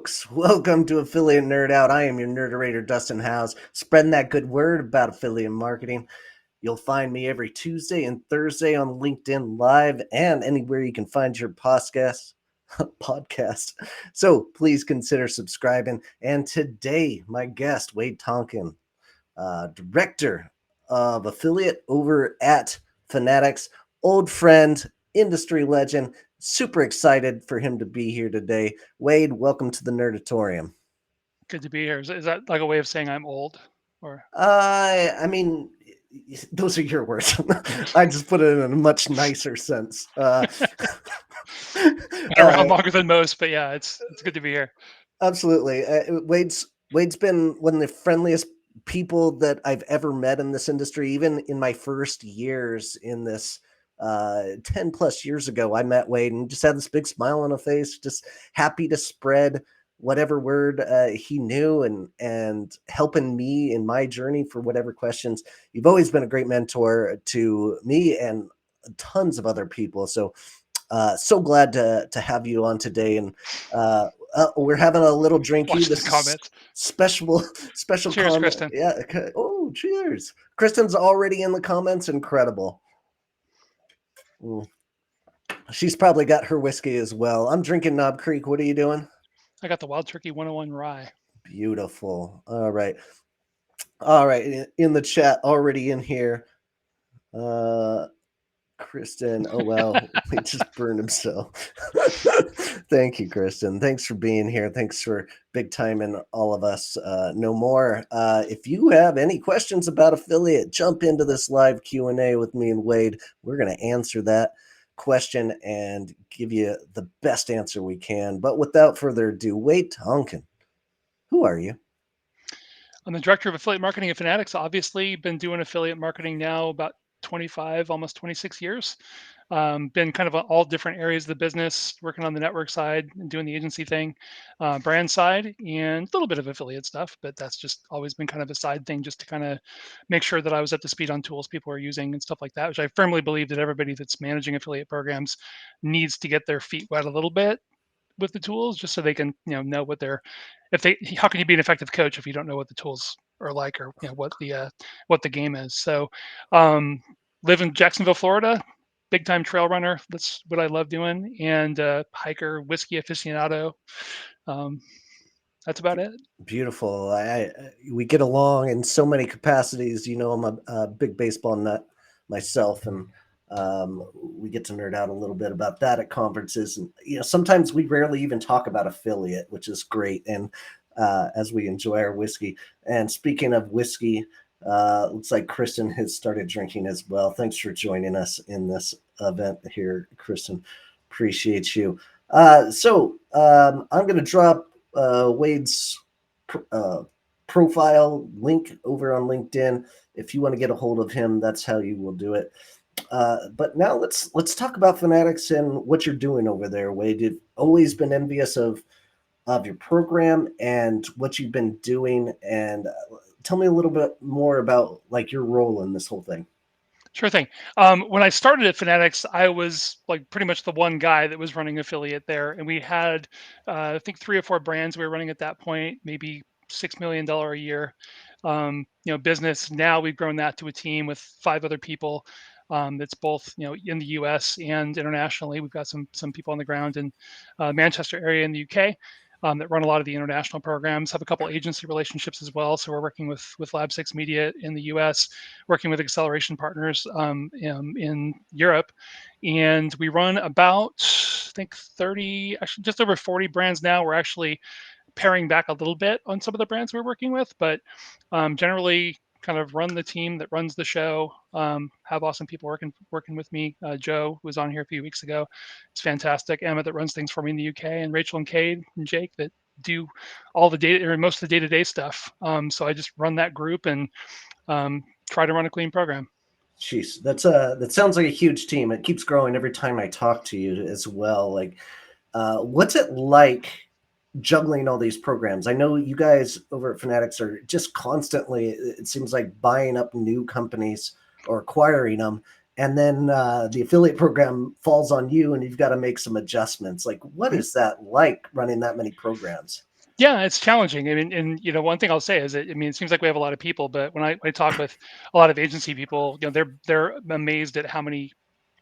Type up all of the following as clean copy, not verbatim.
folks. Welcome to Affiliate Nerd Out. I am your nerderator, Dustin Howes, spreading that good word about affiliate marketing. You'll find me every Tuesday and Thursday on LinkedIn Live and anywhere you can find your podcast. So please consider subscribing. And today, my guest, Wade Tonkin, director of affiliate over at Fanatics, old friend, industry legend. Super excited for him to be here today. Wade, welcome to the Nerdatorium. Good to be here. Is that like a way of saying I'm old? Or I mean, those are your words. I just put it in a much nicer sense. been around longer than most, but yeah, it's good to be here. Absolutely. Wade's been one of the friendliest people that I've ever met in this industry. Even in my first years in this, 10 plus years ago, I met Wade and just had this big smile on his face, just happy to spread whatever word he knew and helping me in my journey for whatever questions. You've always been a great mentor to me and tons of other people. So glad to have you on today, and we're having a little drinky. Watching the This is comments. special Cheers, comment. Kristen. Yeah. Okay. Oh, cheers! Kristen's already in the comments. Incredible. Mm. She's probably got her whiskey as well. I'm drinking Knob Creek. What are you doing? I got the Wild Turkey 101 rye. Beautiful. All right. All right. In the chat, already in here. Uh, Kristen, oh well, he just burned himself. Thank you, Kristen. Thanks for being here. Thanks for big time and all of us. No more. If you have any questions about affiliate, jump into this live Q&A with me and Wade. We're going to answer that question and give you the best answer we can. But without further ado, Wade Tonkin, who are you? I'm the director of affiliate marketing at Fanatics. Obviously, been doing affiliate marketing now about 25, almost 26 years. Been kind of all different areas of the business, working on the network side and doing the agency thing, brand side, and a little bit of affiliate stuff. But that's just always been kind of a side thing, just to kind of make sure that I was up to speed on tools people are using and stuff like that. Which I firmly believe that everybody that's managing affiliate programs needs to get their feet wet a little bit with the tools, just so they can know what they're if they how can you be an effective coach if you don't know what the tools are like, or what the game is. So um live in Jacksonville, Florida. Big time trail runner, that's what I love doing, and hiker, whiskey aficionado. um that's about it. Beautiful. We get along in so many capacities. I'm a big baseball nut myself, and we get to nerd out a little bit about that at conferences. And sometimes we rarely even talk about affiliate, which is great. And as we enjoy our whiskey. And speaking of whiskey, looks like Kristen has started drinking as well. Thanks for joining us in this event here, Kristen. Appreciate you. I'm going to drop Wade's uh, profile link over on LinkedIn. If you want to get a hold of him, that's how you will do it. But now let's talk about Fanatics and what you're doing over there, Wade. You've always been envious of your program and what you've been doing, and tell me a little bit more about like your role in this whole thing. Sure thing. When I started at Fanatics, I was like pretty much the one guy that was running affiliate there, and we had I think 3 or 4 brands we were running at that point, maybe $6 million a year business. Now we've grown that to a team with 5 other people. That's both in the U.S. and internationally. We've got some people on the ground in Manchester area in the U.K. That run a lot of the international programs. Have a couple agency relationships as well. So we're working with Lab 6 Media in the U.S., working with acceleration partners in Europe, and we run about, I think, 30, actually just over 40 brands now. We're actually paring back a little bit on some of the brands we're working with, but generally kind of run the team that runs the show. Have awesome people working with me. Joe, who was on here a few weeks ago, it's fantastic. Emma, that runs things for me in the UK, and Rachel and Cade and Jake, that do all the data, or most of the day-to-day stuff. So I just run that group and try to run a clean program. Jeez, that sounds like a huge team. It keeps growing every time I talk to you as well. Like, what's it like juggling all these programs? I know you guys over at Fanatics are just constantly, it seems like, buying up new companies or acquiring them. And then the affiliate program falls on you and you've got to make some adjustments. Like, what is that like running that many programs? Yeah, it's challenging. I mean, and one thing I'll say is that, I mean, it seems like we have a lot of people, but when I talk with a lot of agency people, they're amazed at how many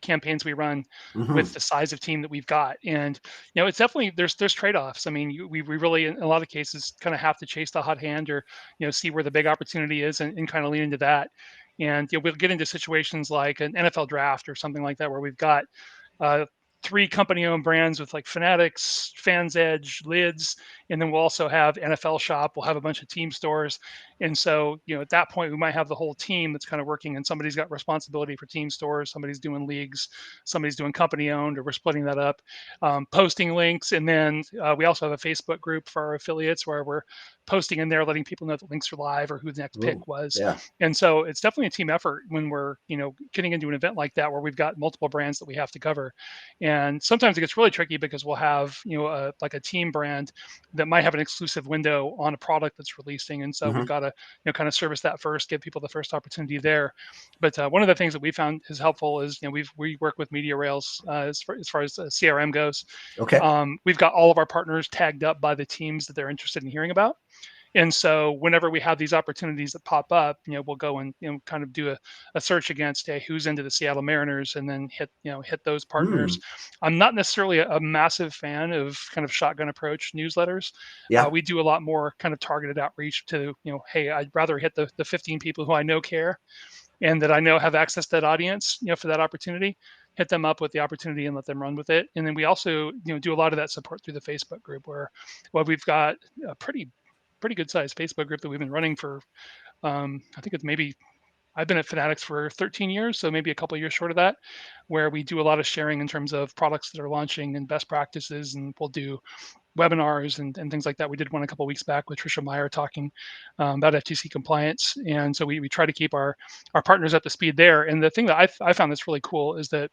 campaigns we run with Hmm. the size of team that we've got. And it's definitely there's trade-offs. I mean, we really in a lot of cases kind of have to chase the hot hand, or see where the big opportunity is, and kind of lean into that. And we'll get into situations like an NFL draft or something like that, where we've got uh, three company-owned brands with like Fanatics, Fans Edge, Lids, and then we'll also have NFL Shop. We'll have a bunch of team stores, and so at that point we might have the whole team that's kind of working, and somebody's got responsibility for team stores, somebody's doing leagues, somebody's doing company-owned, or we're splitting that up, posting links, and then we also have a Facebook group for our affiliates where we're posting in there, letting people know that links are live or who the next pick Oh, was. yeah. And so it's definitely a team effort when we're getting into an event like that where we've got multiple brands that we have to cover. And sometimes it gets really tricky because we'll have like a team brand that might have an exclusive window on a product that's releasing, and so we've Hmm. got to kind of service that first, give people the first opportunity there. But one of the things that we found is helpful is we work with media rails as far as CRM goes. Okay. We've got all of our partners tagged up by the teams that they're interested in hearing about. And so whenever we have these opportunities that pop up, we'll go and kind of do a search against, hey, who's into the Seattle Mariners, and then hit those partners. Hmm. I'm not necessarily a massive fan of kind of shotgun approach newsletters. Yeah. We do a lot more kind of targeted outreach to, hey, I'd rather hit the 15 people who I know care and that I know have access to that audience, for that opportunity. Hit them up with the opportunity and let them run with it. And then we also, do a lot of that support through the Facebook group where, well, we've got a pretty good sized Facebook group that we've been running for. I think it's maybe I've been at Fanatics for 13 years, so maybe a couple of years short of that, where we do a lot of sharing in terms of products that are launching and best practices, and we'll do webinars and things like that. We did one a couple of weeks back with Trisha Meyer talking about FTC compliance, and so we try to keep our partners up to speed there. And the thing that I found that's really cool is that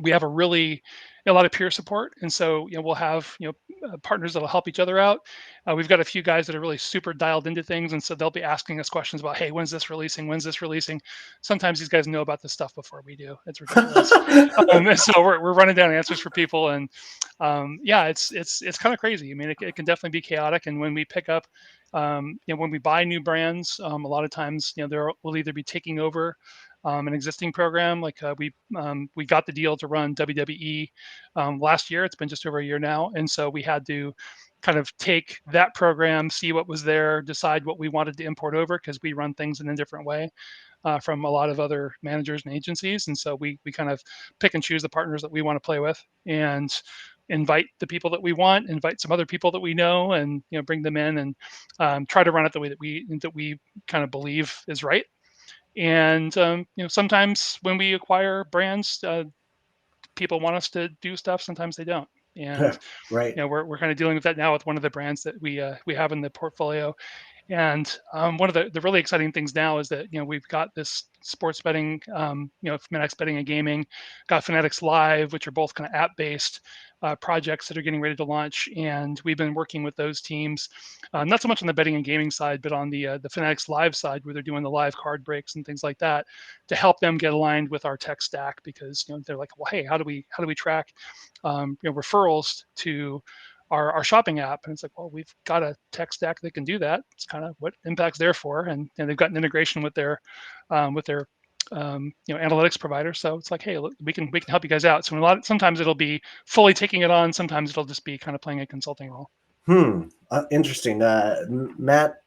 we have a lot of peer support, and so we'll have partners that'll help each other out. We've got a few guys that are really super dialed into things, and so they'll be asking us questions about, hey, when's this releasing. Sometimes these guys know about this stuff before we do. It's ridiculous. And so we're running down answers for people, and yeah, it's kind of crazy. I mean, it can definitely be chaotic, and when we pick up when we buy new brands, a lot of times there will either be taking over an existing program. Like we got the deal to run WWE last year. It's been just over a year now, and so we had to kind of take that program, see what was there, decide what we wanted to import over because we run things in a different way from a lot of other managers and agencies. And so we kind of pick and choose the partners that we want to play with, and invite the people that we want, invite some other people that we know, and bring them in, and try to run it the way that we kind of believe is right. And sometimes when we acquire brands, people want us to do stuff. Sometimes they don't. And Right. we're kind of dealing with that now with one of the brands that we have in the portfolio. And one of the really exciting things now is that we've got this sports betting, Fanatics Betting and Gaming, got Fanatics Live, which are both kind of app-based projects that are getting ready to launch. And we've been working with those teams, not so much on the betting and gaming side, but on the Fanatics Live side, where they're doing the live card breaks and things like that, to help them get aligned with our tech stack. Because they're like, well, hey, how do we track referrals to our shopping app? And it's like, well, we've got a tech stack that can do that. It's kind of what Impact's there for, and they've got an integration with their analytics provider. So it's like, hey, look, we can help you guys out. So sometimes it'll be fully taking it on. Sometimes it'll just be kind of playing a consulting role. Hmm. Interesting. Matt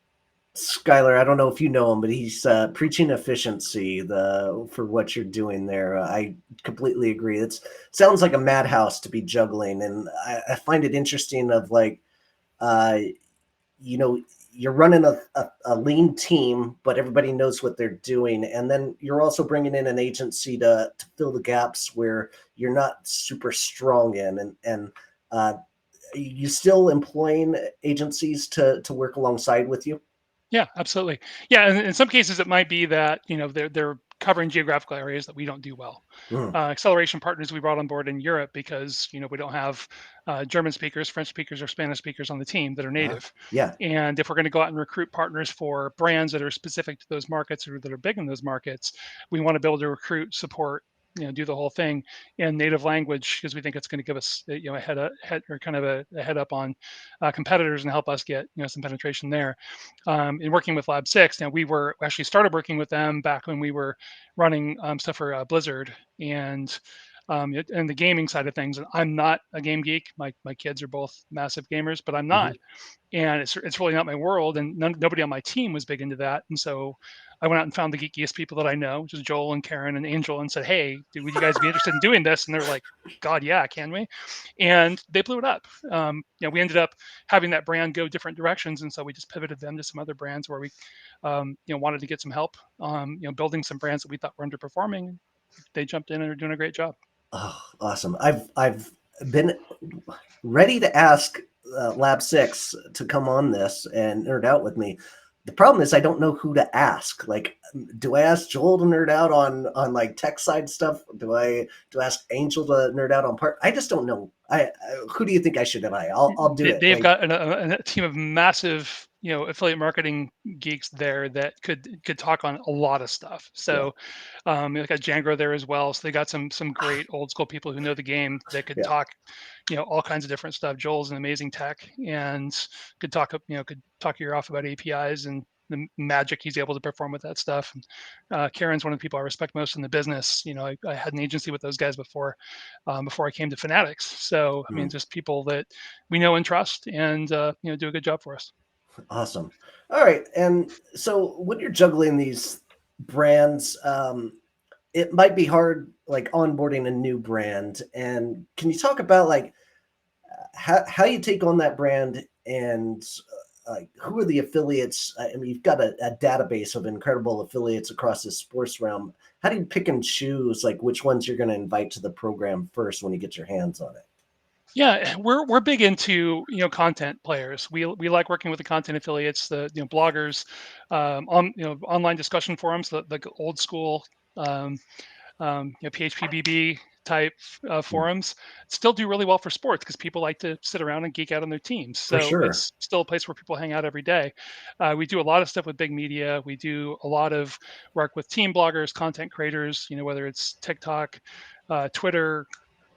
Schuyler, I don't know if you know him, but he's preaching efficiency for what you're doing there. I completely agree. It sounds like a madhouse to be juggling, and I find it interesting. Of like, uh, you know, you're running a lean team, but everybody knows what they're doing, and then you're also bringing in an agency to fill the gaps where you're not super strong in, and you still employing agencies to work alongside with you. Yeah, absolutely. Yeah, and in some cases it might be that they're covering geographical areas that we don't do well. Mm. Acceleration partners we brought on board in Europe because we don't have German speakers, French speakers, or Spanish speakers on the team that are native. Yeah. And if we're going to go out and recruit partners for brands that are specific to those markets or that are big in those markets, we want to be able to recruit, support, do the whole thing in native language because we think it's going to give us a head or kind of a head up on competitors and help us get some penetration there. In working with Lab Six, we were actually started working with them back when we were running stuff for Blizzard and the gaming side of things. And I'm not a game geek. My kids are both massive gamers, but I'm Mhm. not, and it's really not my world. And nobody on my team was big into that. And so I went out and found the geekiest people that I know, which is Joel and Karen and Angel, and said, "Hey, would you guys be interested in doing this?" And they're like, "God, yeah, can we?" And they blew it up. We ended up having that brand go different directions, and so we just pivoted them to some other brands where we, wanted to get some help, building some brands that we thought were underperforming. They jumped in and are doing a great job. Oh, awesome. I've been ready to ask Lab Six to come on this and nerd out with me. The problem is I don't know who to ask. Like, do I ask Joel to nerd out on like tech side stuff? Do I ask Angel to nerd out on part? I just don't know. Who do you think I should invite? I'll do it. They've Like, got a team of massive, affiliate marketing geeks there that could talk on a lot of stuff. yeah, So, they got Django there as well. So they got some great old school people who know the game that could yeah. talk, all kinds of different stuff. Joel's an amazing tech and could talk your off about APIs and the magic he's able to perform with that stuff. And, Karen's one of the people I respect most in the business. I had an agency with those guys before I came to Fanatics. So I mean, Hmm. just people that we know and trust, and do a good job for us. Awesome. All right. And so when you're juggling these brands, it might be hard, like onboarding a new brand. And can you talk about like how you take on that brand and like who are the affiliates? I mean, you've got a database of incredible affiliates across the sports realm. How do you pick and choose like which ones you're going to invite to the program first when you get your hands on it? Yeah, we're big into content players. We like working with the content affiliates, the bloggers, on online discussion forums, the old school PHPBB type Hmm. forums still do really well for sports because people like to sit around and geek out on their teams. For So sure. it's still a place where people hang out every day. We do a lot of stuff with big media. We do a lot of work with team bloggers, content creators. Whether it's TikTok, Twitter,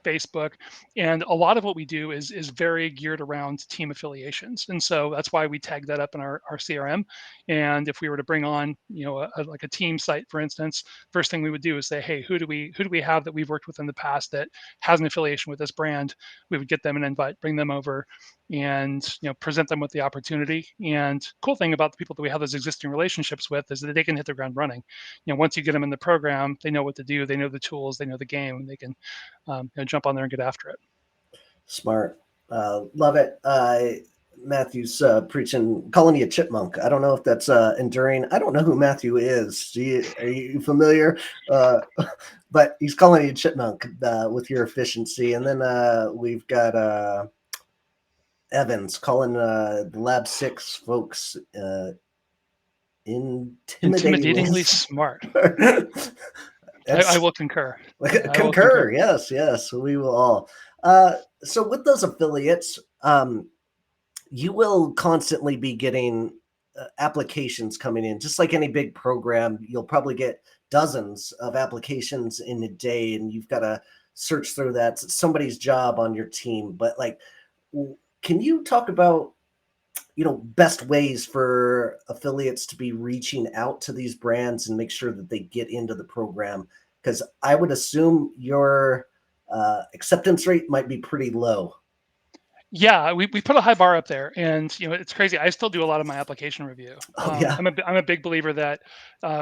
Facebook, and a lot of what we do is very geared around team affiliations, and so that's why we tag that up in our CRM. And if we were to bring on like a team site, for instance, first thing we would do is say, hey, who do we have that we've worked with in the past that has an affiliation with this brand? We would get them an invite, bring them over, and present them with the opportunity. And cool thing about the people that we have those existing relationships with is that they can hit the ground running. Once you get them in the program, they know what to do, they know the tools, they know the game, and they can jump on there and get after it. Smart. Love it. Matthew's preaching, calling you a chipmunk. I don't know if that's enduring. I don't know who Matthew is. Are you familiar? But he's calling you a chipmunk with your efficiency. And then we've got Evans calling the Lab 6 folks intimidatingly Intimidatingly smart. I That's will concur. I will concur. concur. Yes, we will all. So with those affiliates, you will constantly be getting applications coming in. Just like any big program, you'll probably get dozens of applications in a day, and you've got to search through that. It's somebody's job on your team. But like, can you talk about best ways for affiliates to be reaching out to these brands and make sure that they get into the program? Because I would assume your acceptance rate might be pretty low. Yeah, we put a high bar up there, and it's crazy. I still do a lot of my application review. Oh yeah. I'm a big believer that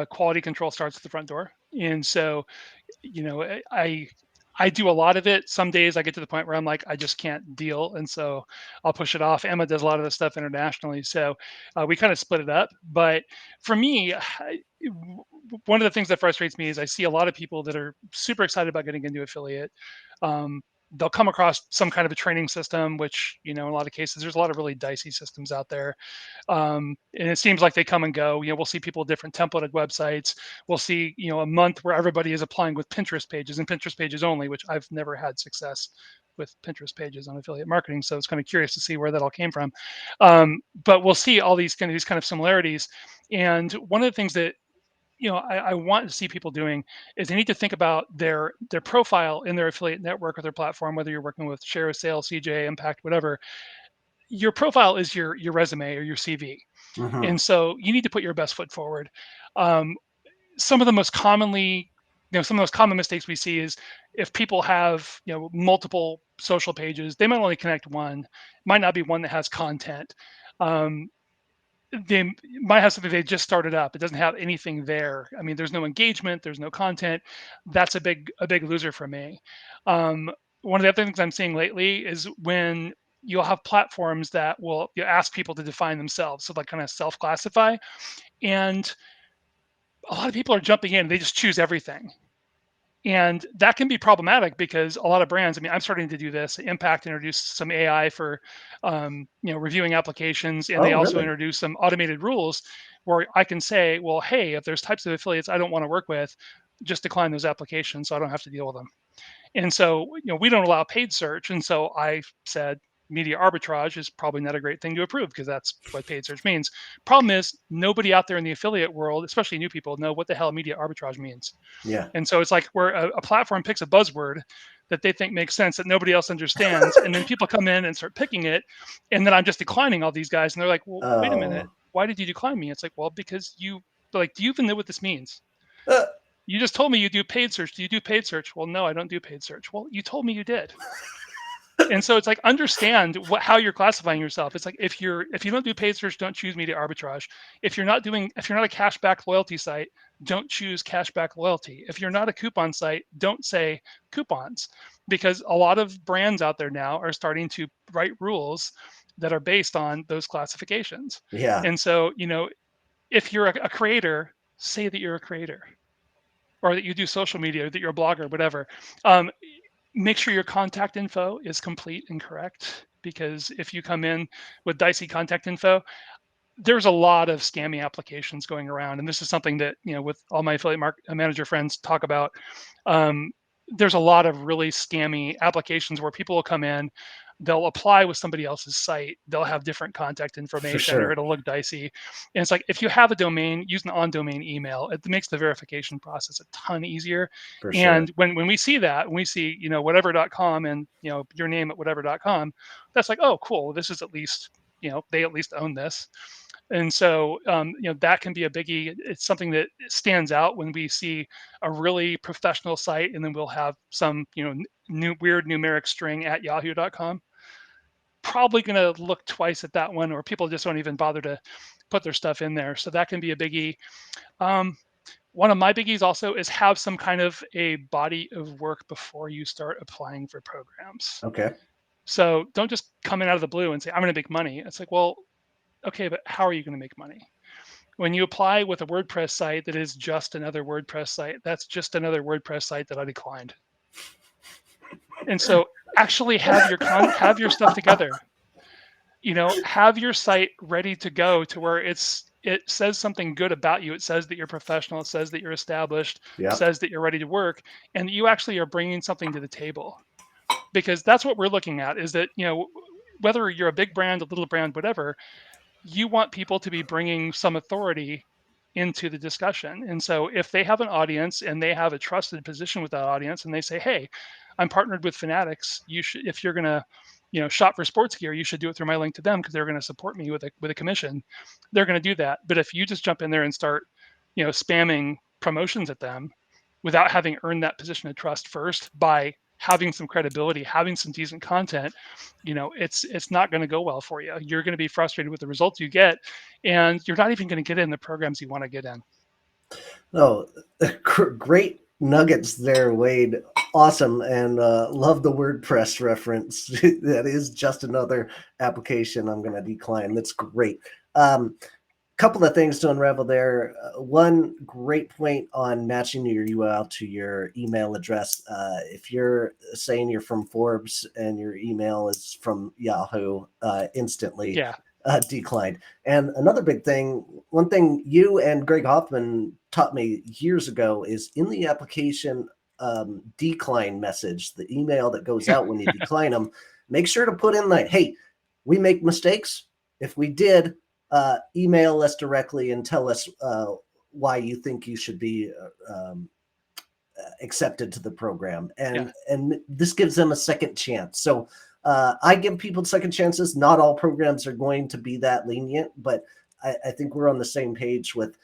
quality control starts at the front door, and so I do a lot of it. Some days I get to the point where I'm like, I just can't deal, and so I'll push it off. Emma does a lot of the stuff internationally, so we kind of split it up. But for me, one of the things that frustrates me is I see a lot of people that are super excited about getting into affiliate. Um, they'll come across some kind of a training system, which in a lot of cases there's a lot of really dicey systems out there, and it seems like they come and go. We'll see people with different templated websites. We'll see, a month where everybody is applying with Pinterest pages and Pinterest pages only, which I've never had success with Pinterest pages on affiliate marketing. So it's kind of curious to see where that all came from. But we'll see all these kind of similarities. And one of the things that I want to see people doing is they need to think about their profile in their affiliate network or their platform, whether you're working with Share a Sale, CJ, Impact, whatever. Your profile is your resume or your CV, Hmm. and so you need to put your best foot forward. Um, some of the most commonly, some of the most common mistakes we see is if people have multiple social pages, they might only connect one, might not be one that has content. Um, they might have something they just started up. It doesn't have anything there. I mean, there's no engagement, there's no content. That's a big loser for me. Um, One of the other things I'm seeing lately is when you'll have platforms that will ask people to define themselves, so like kind of self-classify, and a lot of people are jumping in. They just choose everything, and that can be problematic because a lot of brands, I mean, I'm starting to do this. Impact introduced some AI for reviewing applications, and they Oh, also really? introduced some automated rules where I can say, well, hey, if there's types of affiliates I don't want to work with, just decline those applications so I don't have to deal with them. And so, we don't allow paid search. And so I said media arbitrage is probably not a great thing to approve because that's what paid search means. Problem is, nobody out there in the affiliate world, especially new people, know what the hell media arbitrage means. Yeah. And so it's like where a platform picks a buzzword that they think makes sense that nobody else understands. And then people come in and start picking it. And then I'm just declining all these guys. And they're like, well, wait a minute. Oh. Why did you decline me? It's like, well, because like, do you even know what this means? Uh, You just told me you do paid search. Do you do paid search? Well, no, I don't do paid search. Well, you told me you did. And so it's like understand how you're classifying yourself. It's like if you don't do paid search, don't choose media arbitrage. If you're not a cashback loyalty site, don't choose cashback loyalty. If you're not a coupon site, don't say coupons, because a lot of brands out there now are starting to write rules that are based on those classifications. yeah. And so, if you're a creator, say that you're a creator, or that you do social media, or that you're a blogger, whatever. Um, Make sure your contact info is complete and correct, because if you come in with dicey contact info, there's a lot of scammy applications going around, and this is something that with all my affiliate manager friends talk about. um, there's a lot of really scammy applications where people will come in, they'll apply with somebody else's site, they'll have different contact For information, or sure. it'll look dicey. And it's like, if you have a domain, use an on domain email. It makes the verification process a ton easier. For sure. And when we see that, when we see whatever.com and your name at whatever.com, that's like, oh cool, this is at least, they at least own this. And so, that can be a biggie. It's something that stands out when we see a really professional site, and then we'll have some, new weird numeric string at yahoo.com. Probably going to look twice at that one, or people just don't even bother to put their stuff in there. So that can be a biggie. Um, One of my biggies also is have some kind of a body of work before you start applying for programs. Okay. So don't just come in out of the blue and say, I'm going to make money. It's like, well, okay, but how are you going to make money? When you apply with a WordPress site that is just another WordPress site, that's just another WordPress site that I declined. And so actually have your stuff together. Have your site ready to go to where it says something good about you. It says that you're professional, it says that you're established, Yep. says that you're ready to work, and you actually are bringing something to the table. Because that's what we're looking at, is that, whether you're a big brand, a little brand, whatever, you want people to be bringing some authority into the discussion. And so if they have an audience and they have a trusted position with that audience, and they say, hey, I'm partnered with Fanatics, you should, if you're going to shop for sports gear, you should do it through my link to them because they're going to support me with a commission. They're going to do that. But if you just jump in there and start spamming promotions at them without having earned that position of trust first by having some credibility, having some decent content, it's not going to go well for you. You're going to be frustrated with the results you get, and you're not even going to get in the programs you want to get in. No, great nuggets there, Wade. Awesome, and love the WordPress reference. That is just another application I'm going to decline. That's great. Couple of things to unravel there. One great point on matching your URL to your email address. If you're saying you're from Forbes and your email is from Yahoo, instantly Yeah. declined. And another big thing, one thing you and Greg Hoffman taught me years ago is in the application decline message, the email that goes out when you decline them, make sure to put in like, hey, we make mistakes. If we did, email us directly and tell us why you think you should be accepted to the program, Yeah. and this gives them a second chance. So I give people second chances. Not all programs are going to be that lenient, but I think we're on the same page with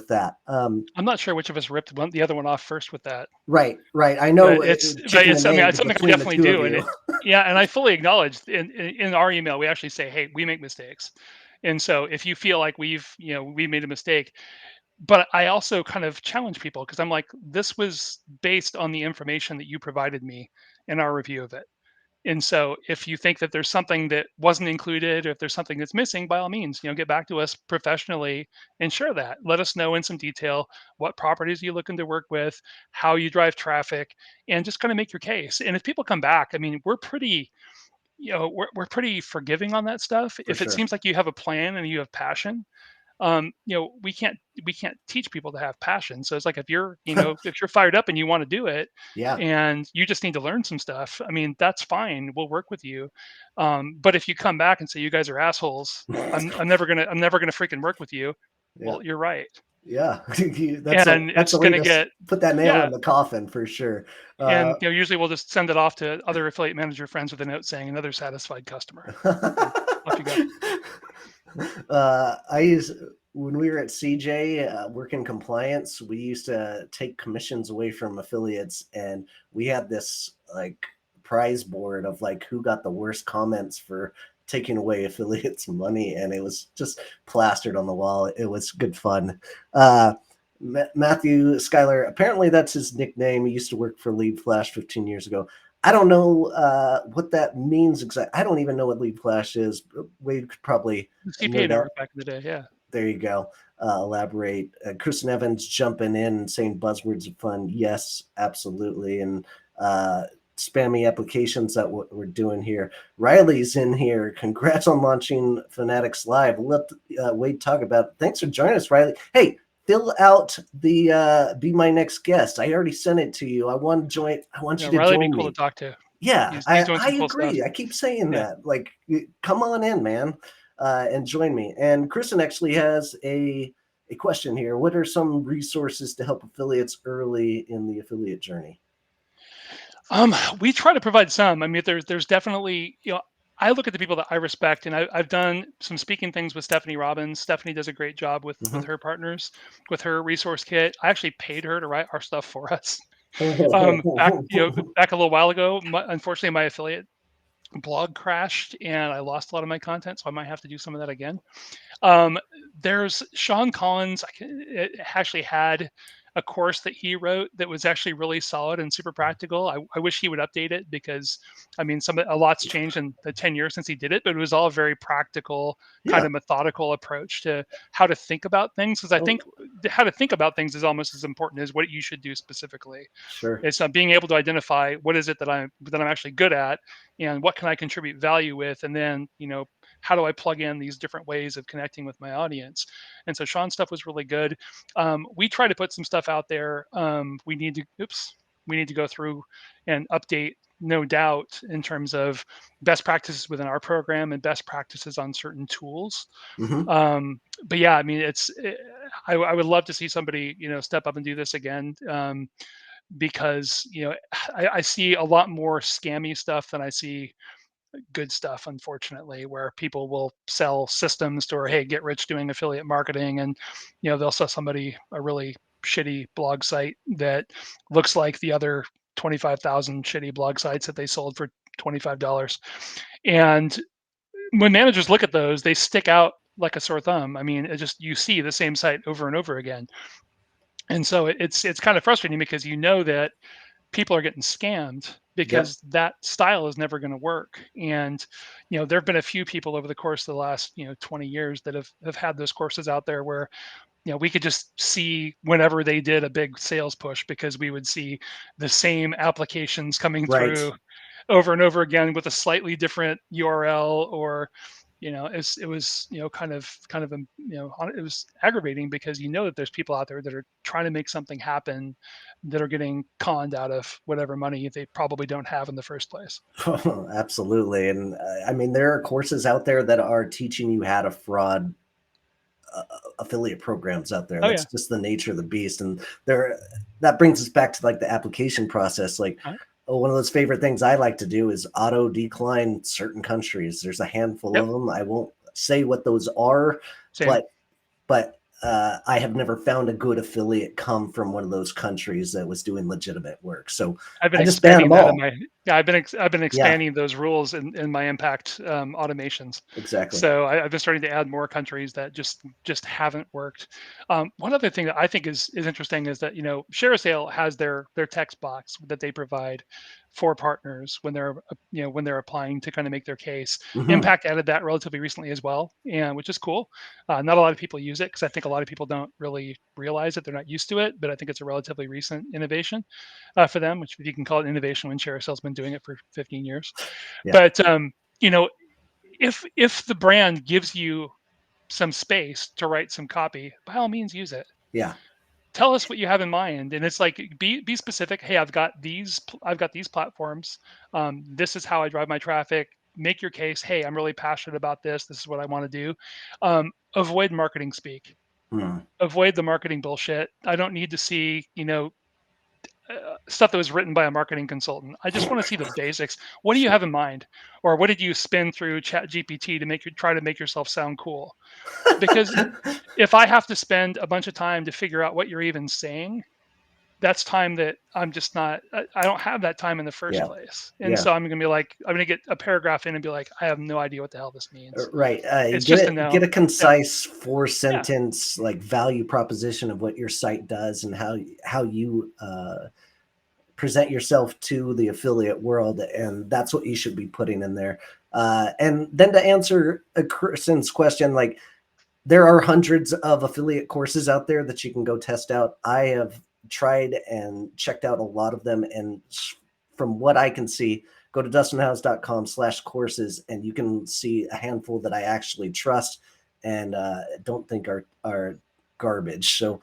that. I'm not sure which of us ripped the other one off first with that. Right, right. I But know chicken it's and I mean, it's egg something we between the definitely two of do, and you. yeah, and I fully acknowledge in our email, we actually say, "Hey, we make mistakes." And so if you feel like we made a mistake, but I also kind of challenge people because I'm like, "This was based on the information that you provided me in our review of it." And so if you think that there's something that wasn't included, or if there's something that's missing, by all means, get back to us professionally and share that. Let us know in some detail what properties you're looking to work with, how you drive traffic, and just kind of make your case. And if people come back, I mean, we're pretty forgiving on that stuff. For If it sure. seems like you have a plan and you have passion, we can't teach people to have passion. So it's like if you're fired up and you want to do it, Yeah. and you just need to learn some stuff, I mean, that's fine. We'll work with you. But if you come back and say you guys are assholes, I'm never gonna freaking work with you. Yeah. Well, you're right, Yeah. and That's it's a way gonna to get put that nail yeah. in the coffin for sure. And usually we'll just send it off to other affiliate manager friends with a note saying another satisfied customer. Okay, off you go. I use when we were at CJ working compliance, we used to take commissions away from affiliates, and we had this like prize board of like who got the worst comments for taking away affiliates money, and it was just plastered on the wall. It was good fun. Uh, Matthew Schuyler, apparently that's his nickname. He used to work for Lead Flash 15 years ago. I don't know what that means exactly. I don't even know what Lead Flash is. Wade could probably The CPA nerd out. network back in the day, yeah. There you go. Elaborate. Kristen Evans jumping in and saying buzzwords of fun. Yes, absolutely. And spammy applications that we're doing here. Riley's in here. Congrats on launching Fanatics Live. Let Wade talk about it. Thanks for joining us, Riley. Hey, fill out the be my next guest. I already sent it to you. I want to join. I want you to Riley would be join cool to me. talk to. Yeah, He's doing I some cool stuff. agree. I keep saying Yeah. that. Like, come on in, man, and join me. And Kristen actually has a question here. What are some resources to help affiliates early in the affiliate journey? We try to provide some. I mean, there's definitely, I look at the people that I respect, and I've done some speaking things with Stephanie Robbins. Stephanie does a great job with Mhm. her partners, with her resource kit. I actually paid her to write our stuff for us. Back a little while ago, unfortunately, my affiliate blog crashed, and I lost a lot of my content, so I might have to do some of that again. Um, there's Sean Collins. Actually had a course that he wrote that was actually really solid and super practical. I wish he would update it because, I mean, a lot's changed in the 10 years since he did it, but it was all very practical, kind Yeah. of methodical approach to how to think about things. Because I Oh, think how to think about things is almost as important as what you should do specifically. sure. It's being able to identify what is it that I'm actually good at, and what can I contribute value with, and then how do I plug in these different ways of connecting with my audience. And so Sean's stuff was really good. We try to put some stuff out there. We need to go through and update, no doubt, in terms of best practices within our program and best practices on certain tools. Hmm. But yeah, I mean, I would love to see somebody step up and do this again, because I see a lot more scammy stuff than I see good stuff, unfortunately, where people will sell systems to, or hey, get rich doing affiliate marketing, and they'll sell somebody a really shitty blog site that looks like the other 25,000 shitty blog sites that they sold for $25. And when managers look at those, they stick out like a sore thumb. I mean, it just, you see the same site over and over again. And so it's kind of frustrating because that people are getting scammed Yep. because that style is never going to work. And there have been a few people over the course of the last 20 years that have had those courses out there where we could just see whenever they did a big sales push, because we would see the same applications coming Right. through over and over again with a slightly different URL, or it was it was aggravating because that there's people out there that are trying to make something happen, that are getting conned out of whatever money they probably don't have in the first place. Absolutely. And I mean, there are courses out there that are teaching you how to fraud affiliate programs out there. Oh yeah. That's just the nature of the beast. And there, that brings us back to like the application process. Like, Uh, one of those favorite things I like to do is auto decline certain countries. There's a handful yep. of them. I won't say what those are, Same. but I have never found a good affiliate come from one of those countries that was doing legitimate work. So I've been I just ban expanding them that in all. my yeah. I've been Yeah, expanding those rules in my impact automations. exactly. So I've been starting to add more countries that just haven't worked. One other thing that I think is interesting is that ShareASale has their text box that they provide for partners when they're when they're applying to kind of make their case. Hmm. Impact added that relatively recently as well, and which is cool. Not a lot of people use it because I think a lot of people don't really realize it. They're not used to it, but I think it's a relatively recent innovation for them, which if you can call it innovation when ShareAsale's been doing it for 15 years. Yeah, But you know, if the brand gives you some space to write some copy, by all means use it. yeah. Tell us what you have in mind, and it's like be specific. Hey, I've got these platforms. This is how I drive my traffic. Make your case. Hey, I'm really passionate about this. This is what I want to do. Avoid marketing speak. Hmm. Avoid the marketing bullshit. I don't need to see stuff that was written by a marketing consultant. I just want to see the basics. What do you Sure. have in mind, or what did you spin through Chat GPT to try to make yourself sound cool? Because if I have to spend a bunch of time to figure out what you're even saying, that's time that I'm just not. I don't have that time in the first Yeah, place, and yeah. so I'm gonna be like, I'm gonna get a paragraph in and be like, I have no idea what the hell this means. Right. It's just a Get no. a Yep. concise four Yeah. sentence like value proposition of what your site does and how you present yourself to the affiliate world, and that's what you should be putting in there. And then to answer a Kristen's question, like, there are hundreds of affiliate courses out there that you can go test out. I have tried and checked out a lot of them, and from what I can see, go to dustinhouse.com/courses, and you can see a handful that I actually trust and don't think are garbage. So,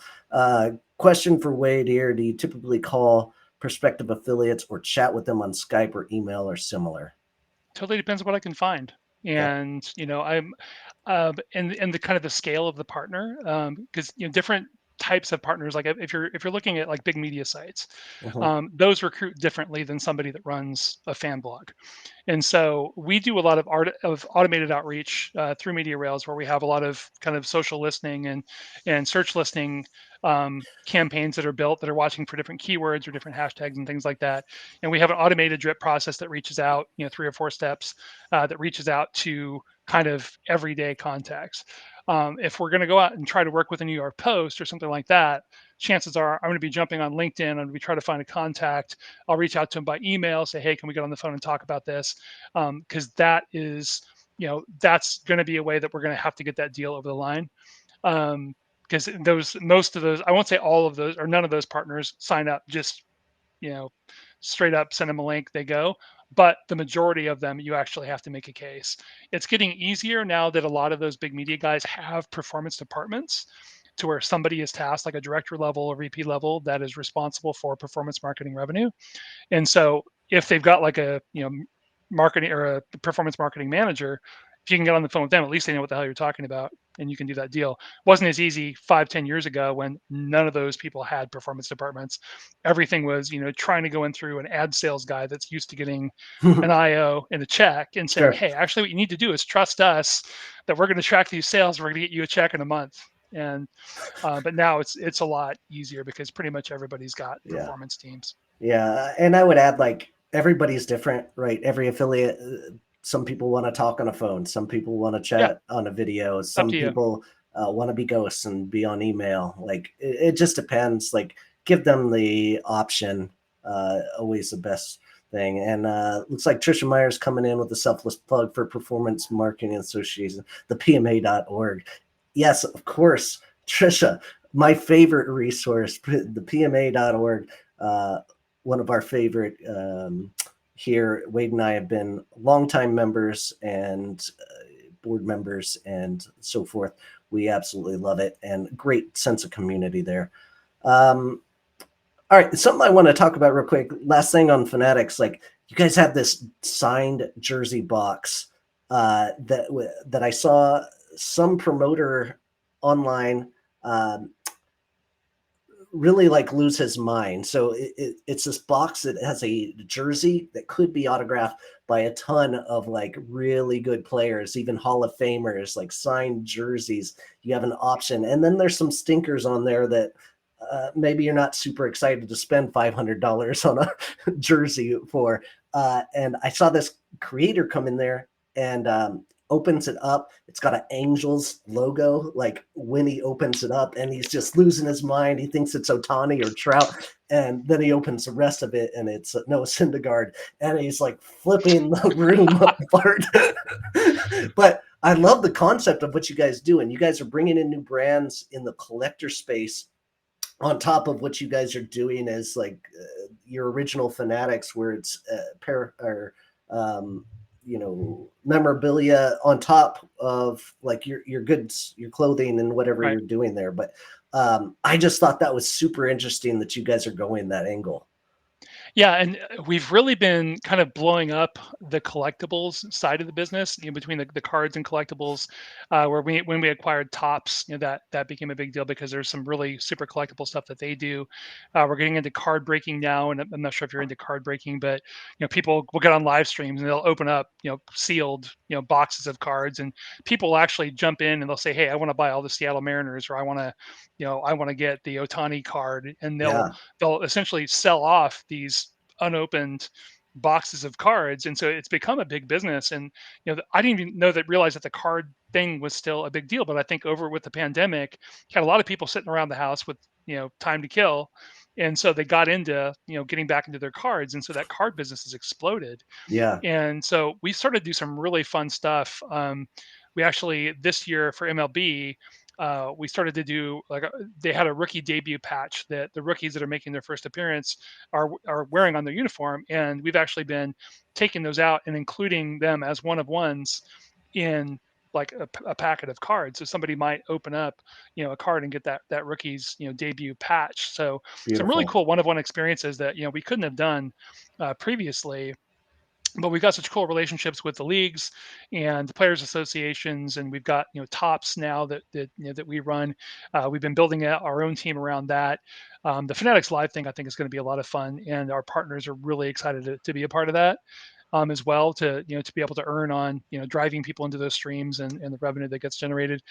question for Wade here: do you typically call prospective affiliates or chat with them on Skype or email or similar? Totally depends what I can find. Okay. And I'm and the kind of the scale of the partner, because different types of partners, like if you're looking at like big media sites, Mhm. those recruit differently than somebody that runs a fan blog. And so we do a lot of automated outreach through Media Rails, where we have a lot of kind of social listening and search listening campaigns that are built that are watching for different keywords or different hashtags and things like that. And we have an automated drip process that reaches out, 3 or 4 steps that reaches out to kind of everyday contacts. If we're going to go out and try to work with a New York Post or something like that, chances are I'm going to be jumping on LinkedIn. I'm going to be trying to find a contact. I'll reach out to them by email, say, hey, can we get on the phone and talk about this? Because that is, that's going to be a way that we're going to have to get that deal over the line. Because most of those, I won't say all of those or none of those partners sign up just, you know, straight up send them a link, they go. But the majority of them, you actually have to make a case. It's getting easier now that a lot of those big media guys have performance departments to where somebody is tasked, like a director level or VP level, that is responsible for performance marketing revenue. And so if they've got like a marketing or a performance marketing manager, if you can get on the phone with them, at least they know what the hell you're talking about, and you can do that deal. Wasn't as easy 5, 10 years ago when none of those people had performance departments. Everything was trying to go in through an ad sales guy that's used to getting an IO and a check and saying, Sure. hey, actually what you need to do is trust us that we're going to track these sales. We're going to get you a check in a month. And but now it's a lot easier because pretty much everybody's got Yeah. performance teams. Yeah, and I would add, like, everybody's different, right? Every affiliate, some people want to talk on a phone, some people want to Yeah, chat on a video, up some to you. people want to be ghosts and be on email. Like, it just depends. Like, give them the option. Always the best thing. And looks like Trisha Meyer's coming in with a selfless plug for Performance Marketing Association, the PMA.org. Yes, of course, Trisha, my favorite resource, the PMA.org. One of our favorite here. Wade and I have been longtime members and board members and so forth. We absolutely love it, and great sense of community there. Um, all right, something I want to talk about real quick. Last thing on Fanatics, like, you guys have this signed jersey box that I saw some promoter online, um, really like lose his mind. So it's this box that has a jersey that could be autographed by a ton of like really good players, even Hall of Famers, like signed jerseys. You have an option, and then there's some stinkers on there that maybe you're not super excited to spend $500 on a jersey for. And I saw this creator come in there and opens it up. It's got an Angels logo, like when he opens it up, and he's just losing his mind. He thinks it's Otani or Trout. And then he opens the rest of it, and it's Noah Syndergaard, and he's like flipping the room apart. But I love the concept of what you guys do, and you guys are bringing in new brands in the collector space on top of what you guys are doing as like your original Fanatics, where it's um, memorabilia on top of like your goods, your clothing, and whatever Right. you're doing there. But I just thought that was super interesting that you guys are going that angle. Yeah, and we've really been kind of blowing up the collectibles side of the business, between the cards and collectibles, where when we acquired Tops, that became a big deal because there's some really super collectible stuff that they do. We're getting into card breaking now, and I'm not sure if you're into card breaking, but people will get on live streams and they'll open up sealed boxes of cards, and people will actually jump in and they'll say, "Hey, I want to buy all the Seattle Mariners," or I want to get the Otani card," and Yeah, they'll essentially sell off these unopened boxes of cards, and so it's become a big business. And I didn't even realize that the card thing was still a big deal, but I think over with the pandemic, you had a lot of people sitting around the house with time to kill, and so they got into getting back into their cards, and so that card business has exploded. yeah, And so we started to do some really fun stuff. We actually this year for MLB, we started to do they had a rookie debut patch that the rookies that are making their first appearance are wearing on their uniform, and we've actually been taking those out and including them as one of ones in like a packet of cards. So somebody might open up a card and get that rookie's debut patch. So some really beautiful. cool one of one experiences that we couldn't have done previously, but we've got such cool relationships with the leagues and the players associations, and we've got Tops now that we run. We've been building out our own team around that. The Fanatics Live thing I think is going to be a lot of fun, and our partners are really excited to be a part of that, as well, to to be able to earn on driving people into those streams and the revenue that gets generated.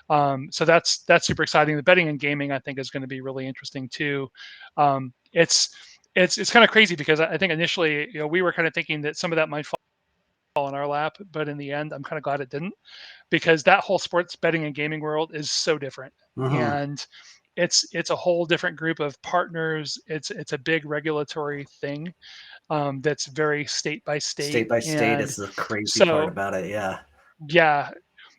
So that's super exciting. The betting and gaming I think is going to be really interesting too. It's kind of crazy because I think initially we were kind of thinking that some of that might fall in our lap, but in the end I'm kind of glad it didn't, because that whole sports betting and gaming world is so different. Hmm. And it's a whole different group of partners. It's a big regulatory thing, that's very state by state. State by state And is the crazy part so about it. Yeah, yeah,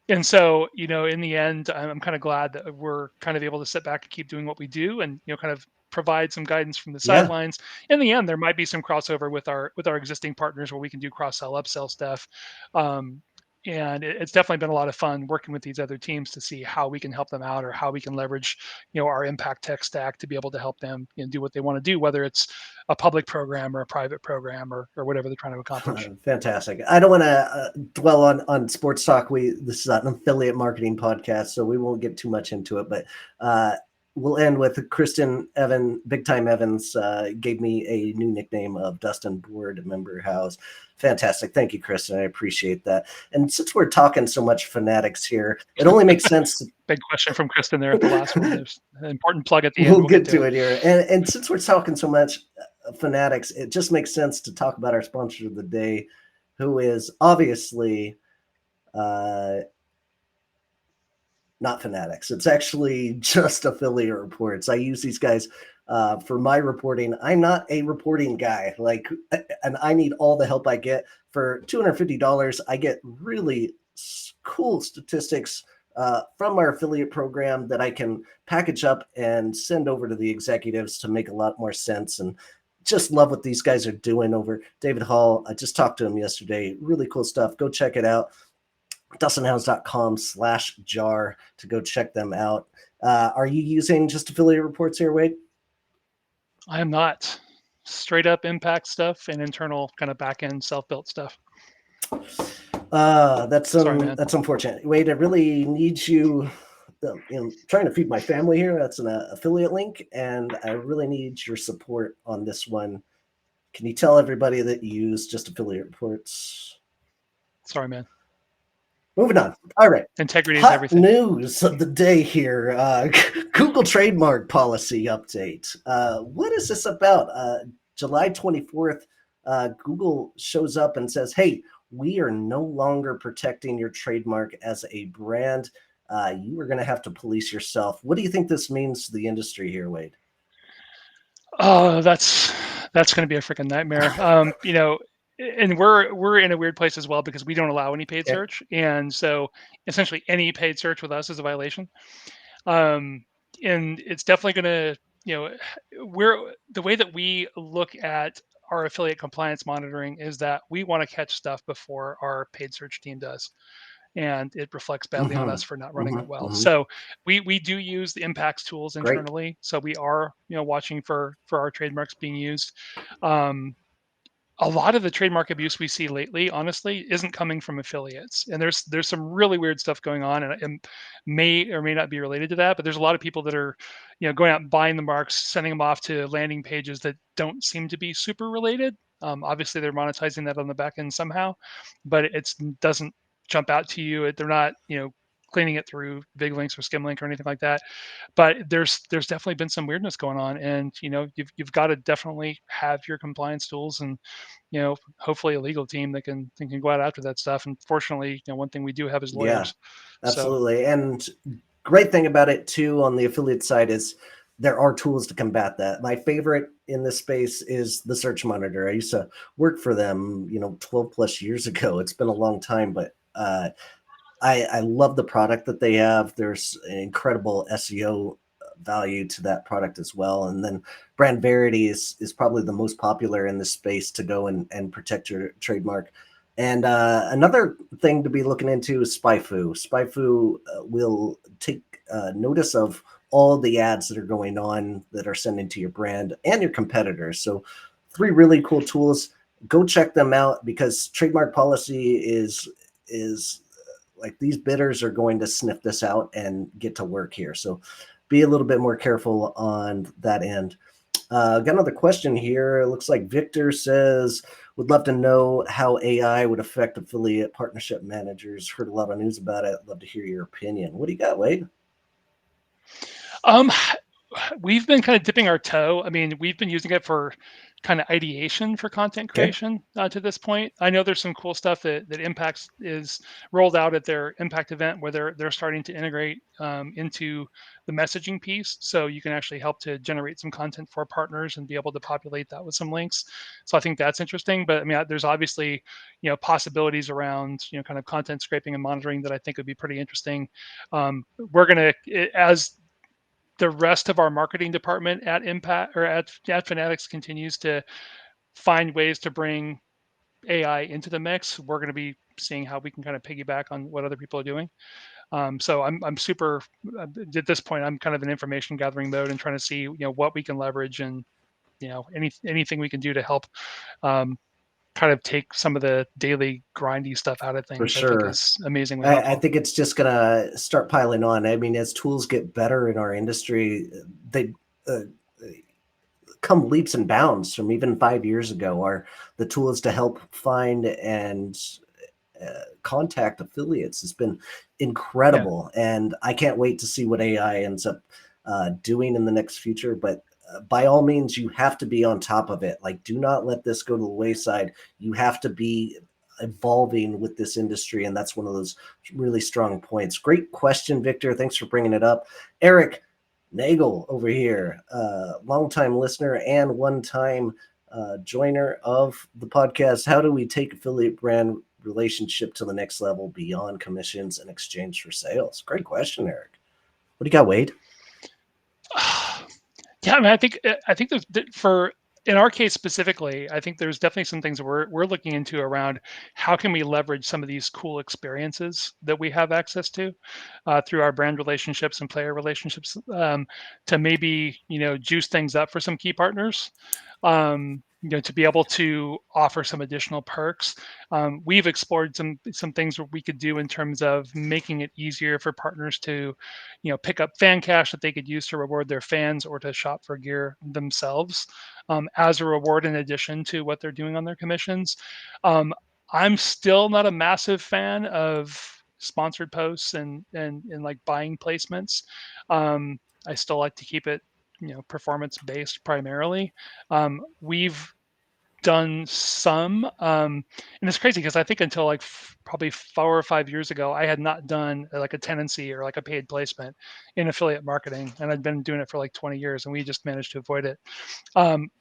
and so, in the end, I'm kind of glad that we're kind of able to sit back and keep doing what we do, and kind of provide some guidance from the yeah. sidelines. In the end, there might be some crossover with our existing partners where we can do cross sell, upsell stuff. Um, and it's definitely been a lot of fun working with these other teams to see how we can help them out, or how we can leverage our impact tech stack to be able to help them do what they want to do, whether it's a public program or a private program, or whatever they're trying to accomplish. Fantastic. I don't want to dwell on sports talk. This is an affiliate marketing podcast, so we won't get too much into it. But we'll end with Kristen Big Time Evans gave me a new nickname of Dustin Board Member House. Fantastic. Thank you, Kristen. I appreciate that. And since we're talking so much Fanatics here, it only makes sense to Big question from Kristen there at the last one. There's an important plug at the end. we'll We'll get get to to it. it here. And since we're talking so much Fanatics, it just makes sense to talk about our sponsor of the day, who is obviously uh, not Fanatics. It's actually just affiliate reports. I use these guys for my reporting. I'm not a reporting guy, and I need all the help I get. For $250, I get really cool statistics from our affiliate program that I can package up and send over to the executives to make a lot more sense. And just love what these guys are doing over David Hall. I just talked to him yesterday. Really cool stuff. Go check it out. DustinHouse.com/jar to go check them out. Are you using just affiliate reports here, Wade? I am not. Straight up impact stuff and internal kind of back end self built stuff. That's Sorry, man. unfortunate. Wade, I really need you trying to feed my family here. That's an affiliate link, and I really need your support on this one. Can you tell everybody that you use just affiliate reports? Sorry, man. Moving on. All right. Integrity is Hot everything. news of the day here. Google trademark policy update. What is this about? July 24th, Google shows up and says, hey, we are no longer protecting your trademark as a brand. You are going to have to police yourself. What do you think this means to the industry here, Wade? Oh, that's going to be a freaking nightmare. And we're in a weird place as well because we don't allow any paid Okay. search, and so essentially any paid search with us is a violation. Um, and it's definitely going to, we're the way that we look at our affiliate compliance monitoring is that we want to catch stuff before our paid search team does, and it reflects badly on us Mm-hmm. for not running Mm-hmm. it well. Mm-hmm. So we do use the impacts tools Great. internally. So we are, watching for our trademarks being used. Um, a lot of the trademark abuse we see lately, honestly, isn't coming from affiliates, and there's some really weird stuff going on, and may or may not be related to that. But there's a lot of people that are, going out and buying the marks, sending them off to landing pages that don't seem to be super related. Obviously, they're monetizing that on the back end somehow, but it doesn't jump out to you. They're not, cleaning it through big links or skim link or anything like that. But there's definitely been some weirdness going on, and you've got to definitely have your compliance tools, and hopefully a legal team that can go out after that stuff. And fortunately, one thing we do have is Yeah, lawyers. So absolutely. And great thing about it too on the affiliate side is there are tools to combat that. My favorite in this space is the search monitor. I used to work for them, 12 plus years ago. It's been a long time, but I love the product that they have. There's an incredible SEO value to that product as well. And then Brand Verity is probably the most popular in this space to go and protect your trademark. And another thing to be looking into is SpyFu. SpyFu will take notice of all the ads that are going on that are sending to your brand and your competitors. So, three really cool tools. Go check them out because trademark policy is like these bidders are going to sniff this out and get to work here. So be a little bit more careful on that end. Got another question here. It looks like Victor says, would love to know how AI would affect affiliate partnership managers. Heard a lot of news about it. Love to hear your opinion. What do you got, Wade? um we've been kind of dipping our toe. I mean, we've been using it for kind of ideation for content Okay. creation to this point. I know there's some cool stuff that Impacts is rolled out at their Impact event where they're starting to integrate into the messaging piece, so you can actually help to generate some content for partners and be able to populate that with some links. So I think that's interesting. But I mean, there's obviously possibilities around kind of content scraping and monitoring that I think would be pretty interesting. We're gonna as the rest of our marketing department at Impact or at Fanatics continues to find ways to bring AI into the mix, we're going to be seeing how we can kind of piggyback on what other people are doing. So I'm super at this point. I'm kind of in information gathering mode and trying to see what we can leverage, and anything we can do to help um, kind of take some of the daily grindy stuff out of For things. I think sure. is amazingly I helpful. think it's just gonna start piling on. I mean, as tools get better in our industry, they uh, come leaps and bounds from even 5 years ago. Are the tools to help find and contact affiliates has been Yeah. incredible, and I can't wait to see what AI ends up doing in the next future. But by all means, you have to be on top of it. Like, do not let this go to the wayside. You have to be evolving with this industry, and that's one of those really strong points. Great question, Victor. Thanks for bringing it up, Eric. Nagel over here, longtime listener and one-time joiner of the podcast. How do we take affiliate brand relationship to the next level beyond commissions and exchange for sales? Great question, Eric. What do you got, Wade? Yeah, I mean, I think for in our case specifically, I think there's definitely some things that we're looking into around how can we leverage some of these cool experiences that we have access to through our brand relationships and player relationships to maybe juice things up for some key partners. to be able to offer some additional perks. We've explored some things what we could do in terms of making it easier for partners to, pick up fan cash that they could use to reward their fans or to shop for gear themselves as a reward in addition to what they're doing on their commissions. Um, I'm still not a massive fan of sponsored posts and like buying placements. I still like to keep it, performance based primarily. We've done some, and it's crazy because I think until like probably 4 or 5 years ago, I had not done like a tenancy or like a paid placement in affiliate marketing, and I'd been doing it for like 20 years, and we just managed to avoid it.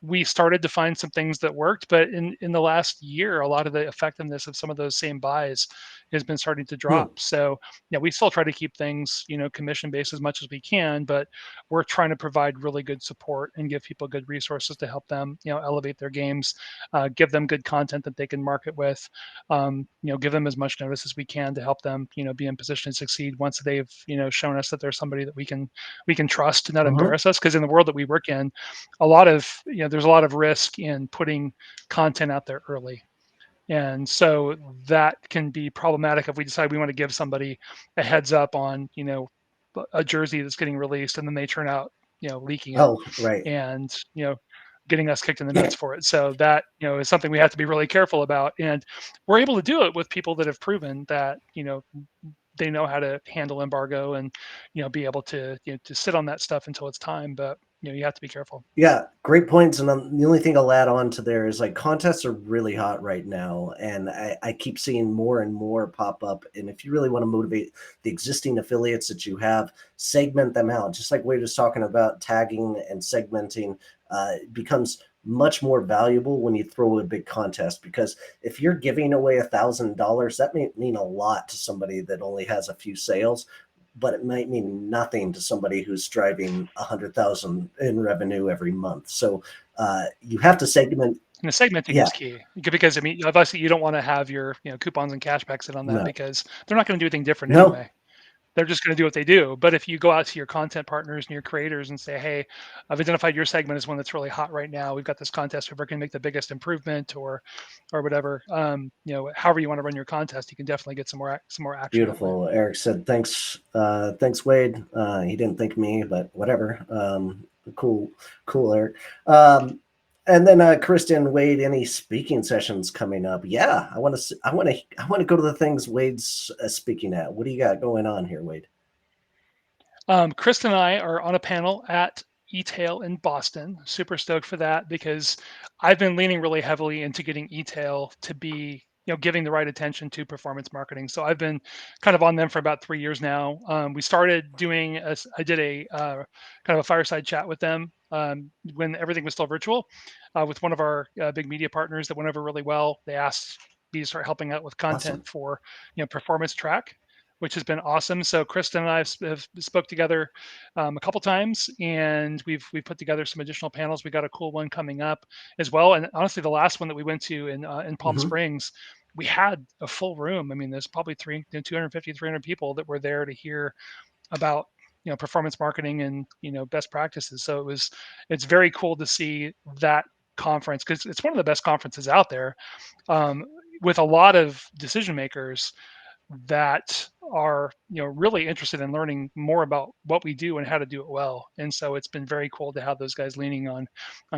We started to find some things that worked, but in the last year, a lot of the effectiveness of some of those same buys has been starting to Hmm. drop. So yeah, we still try to keep things, commission based as much as we can, but we're trying to provide really good support and give people good resources to help them, elevate their games, give them good content that they can market with, give them as much notice as we can to help them, be in position to succeed once they've, shown us that there's somebody that we can trust and not Hmm. embarrass us. Because in the world that we work in, a lot of there's a lot of risk in putting content out there early, and so that can be problematic if we decide we want to give somebody a heads up on a jersey that's getting released and then they turn out leaking it, Oh, right. and getting us kicked in the nuts for it. So that is something we have to be really careful about, and we're able to do it with people that have proven that they know how to handle embargo and be able to to sit on that stuff until it's time. But you have to be careful. Yeah, great points. And the only thing I'll add on to there is like contests are really hot right now. And I keep seeing more and more pop up. And if you really want to motivate the existing affiliates that you have, segment them out. Just like we was talking about tagging and segmenting, becomes much more valuable when you throw a big contest. Because if you're giving away $1,000, that may mean a lot to somebody that only has a few sales, but it might mean nothing to somebody who's driving 100,000 in revenue every month. So you have to segment. And the segmenting Yeah, is key because I mean, obviously, you don't want to have your coupons and cashback sit on that no, because they're not going to do anything different no, anyway. They're just going to do what they do. But if you go out to your content partners and your creators and say, "Hey, I've identified your segment as one that's really hot right now. We've got this contest where we're going to make the biggest improvement, or whatever. However you want to run your contest, you can definitely get some more action that way." beautiful. Eric said, "Thanks, thanks, Wade." He didn't thank me, but whatever. Cool, cool, Eric. And then Kristen, Wade, any speaking sessions coming up? Yeah, I want to go to the things Wade's speaking at. What do you got going on here, Wade? Chris and I are on a panel at eTail in Boston. Super stoked for that because I've been leaning really heavily into getting eTail to be, giving the right attention to performance marketing. So I've been kind of on them for about 3 years now. We started doing, I did a kind of a fireside chat with them when everything was still virtual with one of our big media partners that went over really well. They asked me to start helping out with content Awesome. for, performance track, which has been awesome. So Kristen and I have spoke together a couple times, and we've put together some additional panels. We got a cool one coming up as well. And honestly, the last one that we went to in Palm Hmm. Springs, we had a full room. I mean, there's probably 250, 300 people that were there to hear about performance marketing and best practices. So it's very cool to see that conference because it's one of the best conferences out there, um, with a lot of decision makers that are really interested in learning more about what we do and how to do it well. And so it's been very cool to have those guys leaning on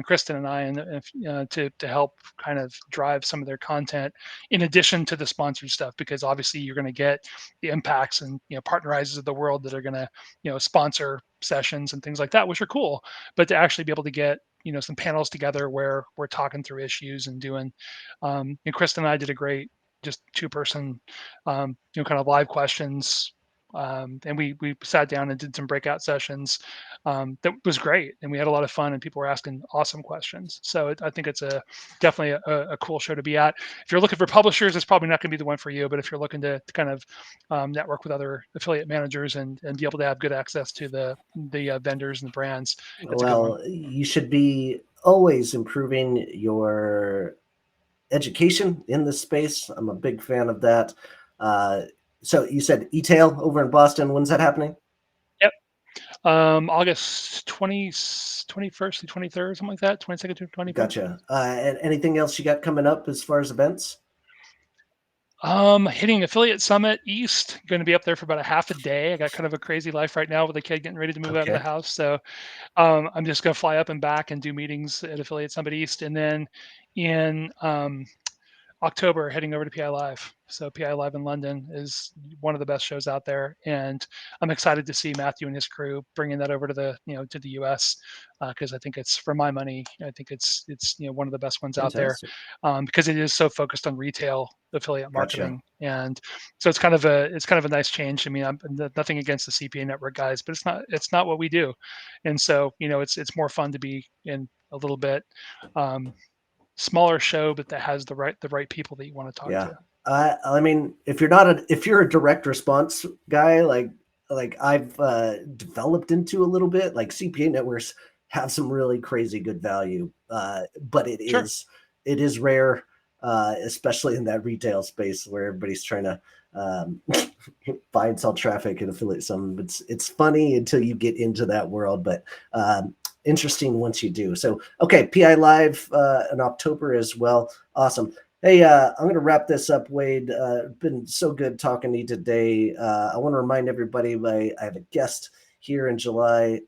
Kristen and I, and to help kind of drive some of their content in addition to the sponsored stuff, because obviously you're going to get the impacts and partnerizers of the world that are going to sponsor sessions and things like that, which are cool. But to actually be able to get some panels together where we're talking through issues and doing, and Kristen and I did a great just two-person kind of live questions. And we sat down and did some breakout sessions. That was great, and we had a lot of fun, and people were asking awesome questions. So I think it's definitely a cool show to be at. If you're looking for publishers, it's probably not going to be the one for you. But if you're looking to kind of network with other affiliate managers and be able to have good access to the vendors and the brands, it's a good one. Well, you should be always improving your education in this space. I'm a big fan of that. Uh, so you said e-tail over in Boston. When's that happening? Yep. August 21st to 23rd, something like that, 22nd to 24th. Gotcha. And anything else you got coming up as far as events? Hitting Affiliate Summit East, going to be up there for about a half a day. I got kind of a crazy life right now with a kid getting ready to move out of the Okay. house. So I'm just going to fly up and back and do meetings at Affiliate Summit East. And then in October, heading over to PI Live. So PI Live in London is one of the best shows out there, and I'm excited to see Matthew and his crew bringing that over to to the US, because I think it's, for my money, I think it's one of the best ones out there, Fantastic. because it is so focused on retail affiliate Gotcha. marketing, and so it's kind of a nice change. I mean, I'm nothing against the CPA network guys, but it's not what we do, and so it's more fun to be in a little bit. Um, Smaller show, but that has the right people that you want to talk Yeah. to. I mean, if you're a direct response guy, like I've developed into a little bit, like CPA networks have some really crazy good value, but Sure. it is rare, especially in that retail space where everybody's trying to um, buy and sell traffic and affiliate some. It's funny until you get into that world, but interesting once you do. So okay, PI Live in October as well. Awesome. Hey, I'm going to wrap this up, Wade. Been so good talking to you today. I want to remind everybody I have a guest here in July.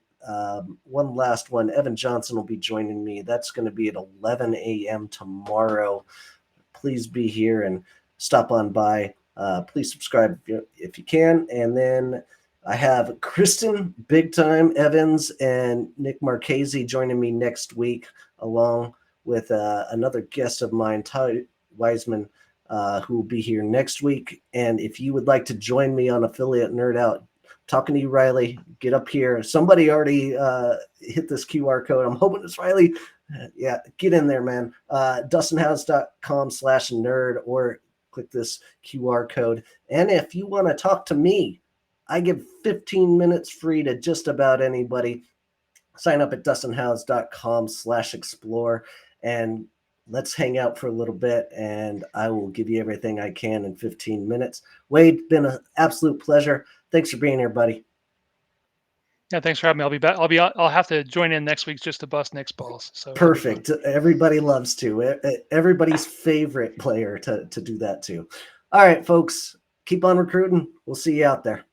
One last one. Evan Johnson will be joining me. That's going to be at 11 a.m. tomorrow. Please be here and stop on by. Please subscribe if you can. And then I have Kristen Big Time Evans and Nick Marchese joining me next week, along with another guest of mine, Ty Wiseman, who will be here next week. And if you would like to join me on Affiliate Nerd Out, talking to you, Riley, get up here. Somebody already hit this QR code. I'm hoping it's Riley. Yeah, get in there, man. DustinHouse.com/nerd or click this QR code. And if you want to talk to me, I give 15 minutes free to just about anybody. Sign up at dustinhouse.com/explore and let's hang out for a little bit and I will give you everything I can in 15 minutes. Wade, been an absolute pleasure. Thanks for being here, buddy. Yeah, thanks for having me. I'll be back. I'll have to join in next week just to bust Nick's balls. So that'll be fun. Perfect. Everybody loves to. Everybody's favorite player to do that too. All right, folks, keep on recruiting. We'll see you out there.